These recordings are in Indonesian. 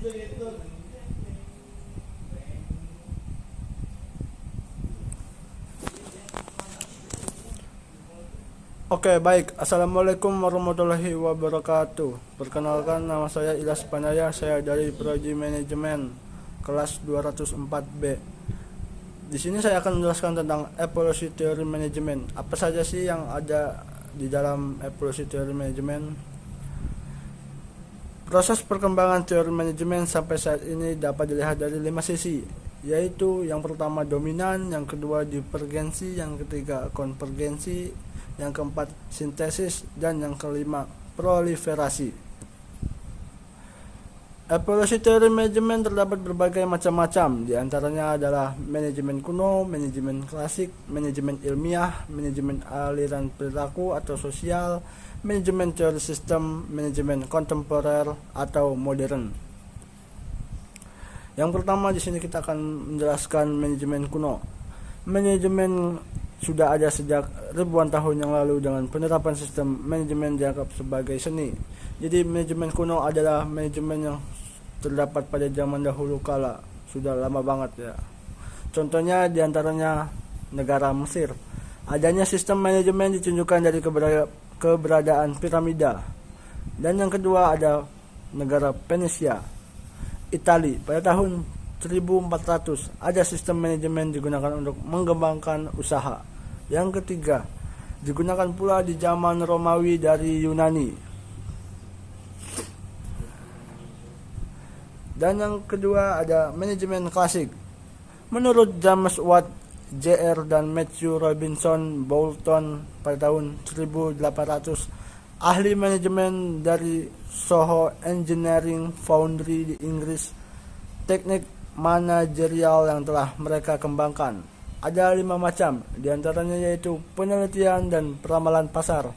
Oke, baik. Assalamualaikum warahmatullahi wabarakatuh. Perkenalkan, nama saya Ilyas Panaya. Saya dari Prodi Manajemen kelas 204B. Di sini saya akan menjelaskan tentang evolusi teori manajemen. Apa saja sih yang ada di dalam evolusi teori manajemen? Proses perkembangan teori manajemen sampai saat ini dapat dilihat dari 5 sisi, yaitu yang pertama dominan, yang kedua divergensi, yang ketiga konvergensi, yang keempat sintesis, dan yang kelima proliferasi. Evolusi teori manajemen terdapat berbagai macam-macam, di antaranya adalah manajemen kuno, manajemen klasik, manajemen ilmiah, manajemen aliran perilaku atau sosial, manajemen teori sistem, manajemen kontemporer atau modern. Yang pertama di sini kita akan menjelaskan manajemen kuno. Manajemen sudah ada sejak ribuan tahun yang lalu dengan penerapan sistem manajemen dianggap sebagai seni. Jadi manajemen kuno adalah manajemen yang terdapat pada zaman dahulu kala, sudah lama banget ya. Contohnya diantaranya negara Mesir. Adanya sistem manajemen ditunjukkan dari keberadaan piramida. Dan yang kedua ada negara Venesia, Italia. Pada tahun 1400 ada sistem manajemen digunakan untuk mengembangkan usaha. Yang ketiga digunakan pula di zaman Romawi dari Yunani. Dan yang kedua ada manajemen klasik. Menurut James Watt, Jr. dan Matthew Robinson Boulton pada tahun 1800, ahli manajemen dari Soho Engineering Foundry di Inggris, teknik manajerial yang telah mereka kembangkan ada 5 macam, diantaranya yaitu penelitian dan peramalan pasar.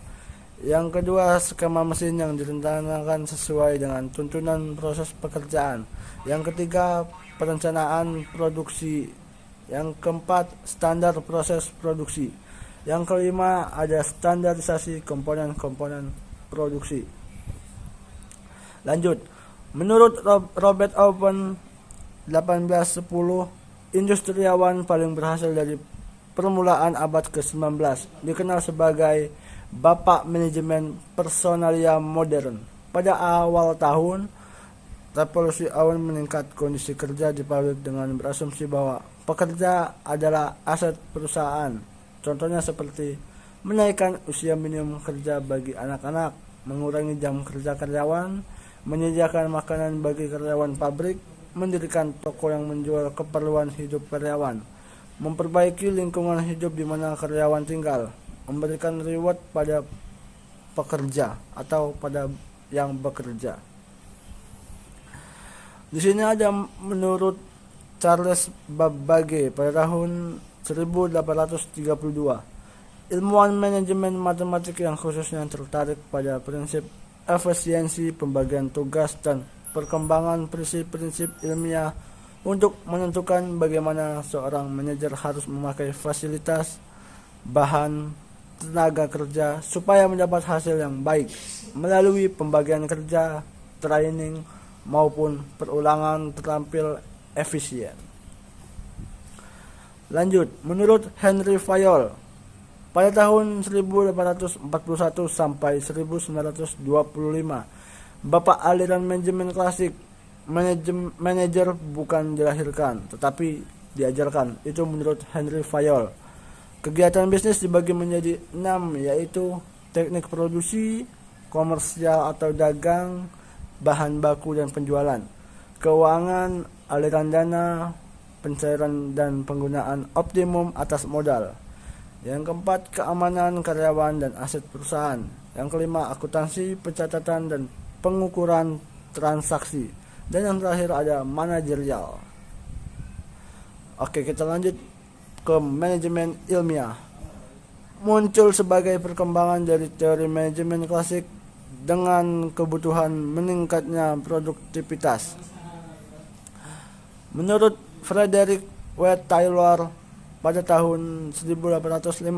Yang kedua, skema mesin yang direncanakan sesuai dengan tuntunan proses pekerjaan. Yang ketiga, perencanaan produksi. Yang keempat, standar proses produksi. Yang kelima, ada standarisasi komponen-komponen produksi. Lanjut, menurut Robert Owen 1810, industriawan paling berhasil dari permulaan abad ke-19, dikenal sebagai Bapak Manajemen Personalia Modern. Pada awal tahun, revolusi Owen meningkat kondisi kerja di pabrik dengan berasumsi bahwa pekerja adalah aset perusahaan. Contohnya seperti menaikkan usia minimum kerja bagi anak-anak, mengurangi jam kerja karyawan, menyediakan makanan bagi karyawan pabrik, mendirikan toko yang menjual keperluan hidup karyawan, memperbaiki lingkungan hidup di mana karyawan tinggal, memberikan reward pada pekerja atau pada yang bekerja. Di sini ada menurut Charles Babbage pada tahun 1832, ilmuwan manajemen matematik yang khususnya tertarik pada prinsip efisiensi, pembagian tugas, dan perkembangan prinsip-prinsip ilmiah untuk menentukan bagaimana seorang manajer harus memakai fasilitas, bahan, tenaga kerja supaya mendapat hasil yang baik melalui pembagian kerja, training, maupun perulangan terampil efisien. Lanjut, menurut Henry Fayol pada tahun 1841 sampai 1925, Bapak aliran manajemen klasik, manajer bukan dilahirkan tetapi diajarkan. Itu menurut Henry Fayol. Kegiatan bisnis dibagi menjadi 6, yaitu teknik produksi, komersial atau dagang, bahan baku dan penjualan, keuangan, aliran dana, pencairan dan penggunaan optimum atas modal. Yang keempat, keamanan karyawan dan aset perusahaan. Yang kelima, akuntansi, pencatatan dan pengukuran transaksi. Dan yang terakhir ada manajerial. Oke, kita lanjut ke manajemen ilmiah. Muncul sebagai perkembangan dari teori manajemen klasik dengan kebutuhan meningkatnya produktivitas. Menurut Frederick W. Taylor pada tahun 1856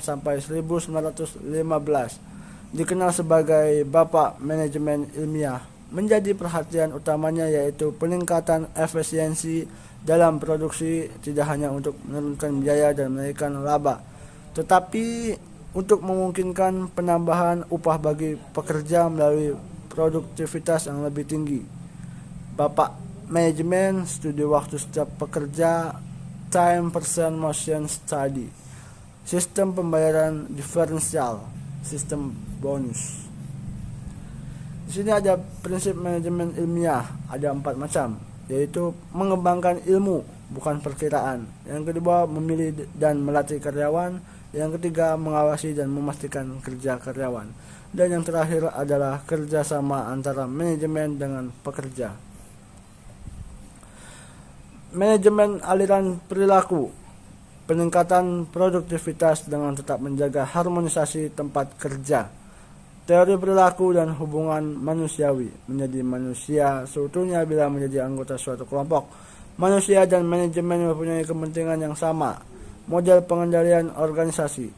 sampai 1915, dikenal sebagai Bapak Manajemen Ilmiah. menjadi perhatian utamanya yaitu peningkatan efisiensi dalam produksi, tidak hanya untuk menurunkan biaya dan menaikkan laba, tetapi untuk memungkinkan penambahan upah bagi pekerja melalui produktivitas yang lebih tinggi. Bapak Manajemen Studi Waktu Setiap Pekerja, Time Person Motion Study, Sistem Pembayaran Diferensial, Sistem Bonus. Di sini ada prinsip manajemen ilmiah, ada 4 macam, yaitu mengembangkan ilmu, bukan perkiraan. Yang kedua, memilih dan melatih karyawan. Yang ketiga, mengawasi dan memastikan kerja karyawan. Dan yang terakhir adalah kerjasama antara manajemen dengan pekerja. Manajemen aliran perilaku, peningkatan produktivitas dengan tetap menjaga harmonisasi tempat kerja. Teori perilaku dan hubungan manusiawi, menjadi manusia seutuhnya bila menjadi anggota suatu kelompok. Manusia dan manajemen mempunyai kepentingan yang sama. Model pengendalian organisasi,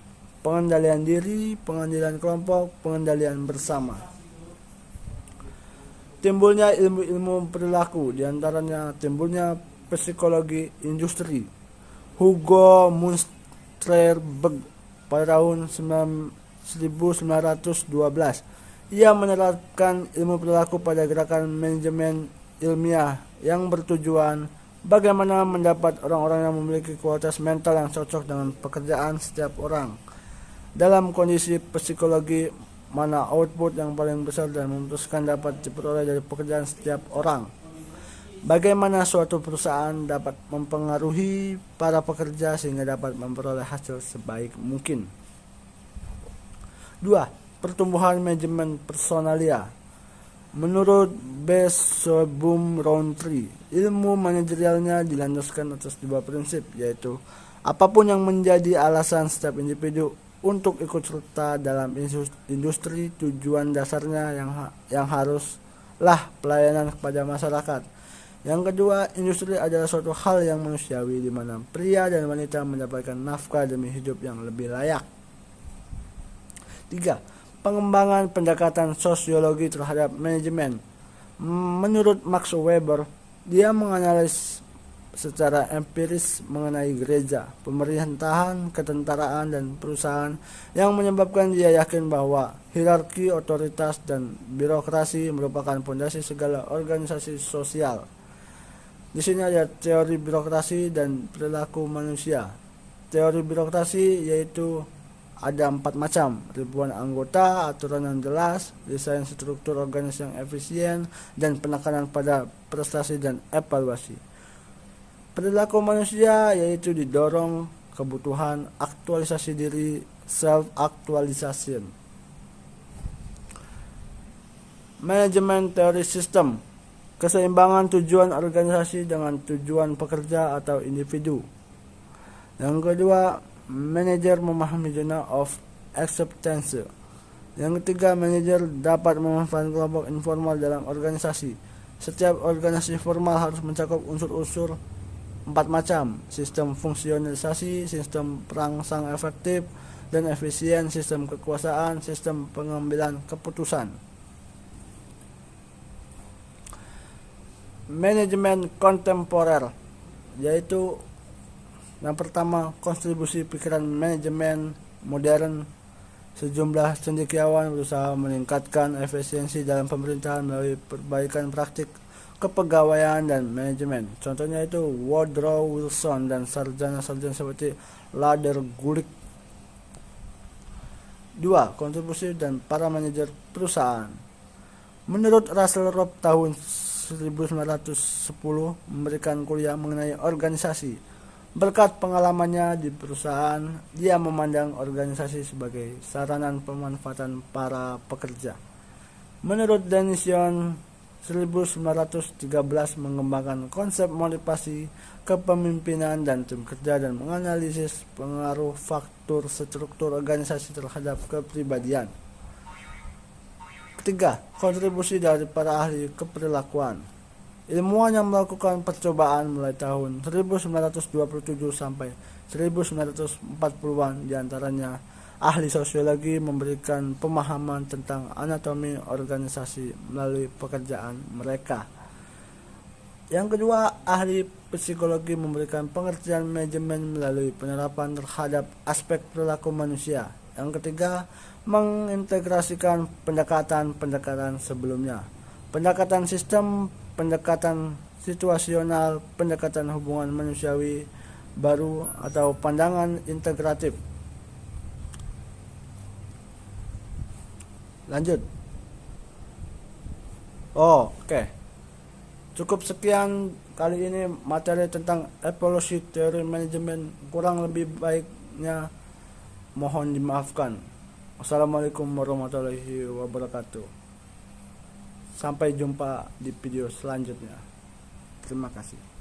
pengendalian diri, pengendalian kelompok, pengendalian bersama. Timbulnya ilmu-ilmu perilaku, diantaranya timbulnya psikologi industri. Hugo Munsterberg pada tahun 1912, ia menerapkan ilmu perilaku pada gerakan manajemen ilmiah yang bertujuan bagaimana mendapat orang-orang yang memiliki kualitas mental yang cocok dengan pekerjaan setiap orang. Dalam kondisi psikologi, mana output yang paling besar dan memutuskan dapat diperoleh dari pekerjaan setiap orang. Bagaimana suatu perusahaan dapat mempengaruhi para pekerja sehingga dapat memperoleh hasil sebaik mungkin. 2. Pertumbuhan manajemen personalia. Menurut Besoboom Rowntree, ilmu manajerialnya dilandaskan atas 2 prinsip, yaitu apapun yang menjadi alasan setiap individu untuk ikut serta dalam industri, tujuan dasarnya yang haruslah pelayanan kepada masyarakat. Yang kedua, industri adalah suatu hal yang manusiawi di mana pria dan wanita mendapatkan nafkah demi hidup yang lebih layak. 3. Pengembangan pendekatan sosiologi terhadap manajemen. Menurut Max Weber, dia menganalisis secara empiris mengenai gereja, pemerintahan, ketentaraan, dan perusahaan yang menyebabkan dia yakin bahwa hierarki, otoritas, dan birokrasi merupakan fondasi segala organisasi sosial. Di sini ada teori birokrasi dan perilaku manusia. Teori birokrasi yaitu ada 4 macam: ribuan anggota, aturan yang jelas, desain struktur organisasi yang efisien, dan penekanan pada prestasi dan evaluasi. Perilaku manusia yaitu didorong kebutuhan aktualisasi diri, self-actualization. Manajemen teori sistem, keseimbangan tujuan organisasi dengan tujuan pekerja atau individu. Yang kedua, manajer memahami zona of acceptance. Yang ketiga, manajer dapat memanfaatkan kelompok informal dalam organisasi. Setiap organisasi formal harus mencakup unsur-unsur 4 macam: sistem fungsionalisasi, sistem perangsang efektif dan efisien, sistem kekuasaan, sistem pengambilan keputusan. Manajemen kontemporer, yaitu yang pertama, kontribusi pikiran manajemen modern. Sejumlah cendekiawan berusaha meningkatkan efisiensi dalam pemerintahan melalui perbaikan praktik kepegawaian dan manajemen. Contohnya itu Woodrow Wilson dan sarjana-sarjana seperti Lader Gulick. 2. Kontribusi dan para manajer perusahaan. Menurut Russell Robb tahun 1910 memberikan kuliah mengenai organisasi. Berkat pengalamannya di perusahaan, dia memandang organisasi sebagai saranan pemanfaatan para pekerja. Menurut Denison 1913 mengembangkan konsep motivasi kepemimpinan dan tim kerja dan menganalisis pengaruh faktor struktur organisasi terhadap kepribadian. Ketiga, kontribusi dari para ahli keperilakuan. Ilmuwan yang melakukan percobaan mulai tahun 1927 sampai 1940-an, diantaranya Ahli sosiologi memberikan pemahaman tentang anatomi organisasi melalui pekerjaan mereka. Yang kedua, ahli psikologi memberikan pengertian manajemen melalui penerapan terhadap aspek perilaku manusia. Yang ketiga, mengintegrasikan pendekatan-pendekatan sebelumnya. Pendekatan sistem, pendekatan situasional, pendekatan hubungan manusiawi baru atau pandangan integratif. Lanjut. Oke. Cukup sekian kali ini materi tentang evolusi teori manajemen. Kurang lebih baiknya mohon dimaafkan. Wassalamualaikum warahmatullahi wabarakatuh. Sampai jumpa di video selanjutnya. Terima kasih.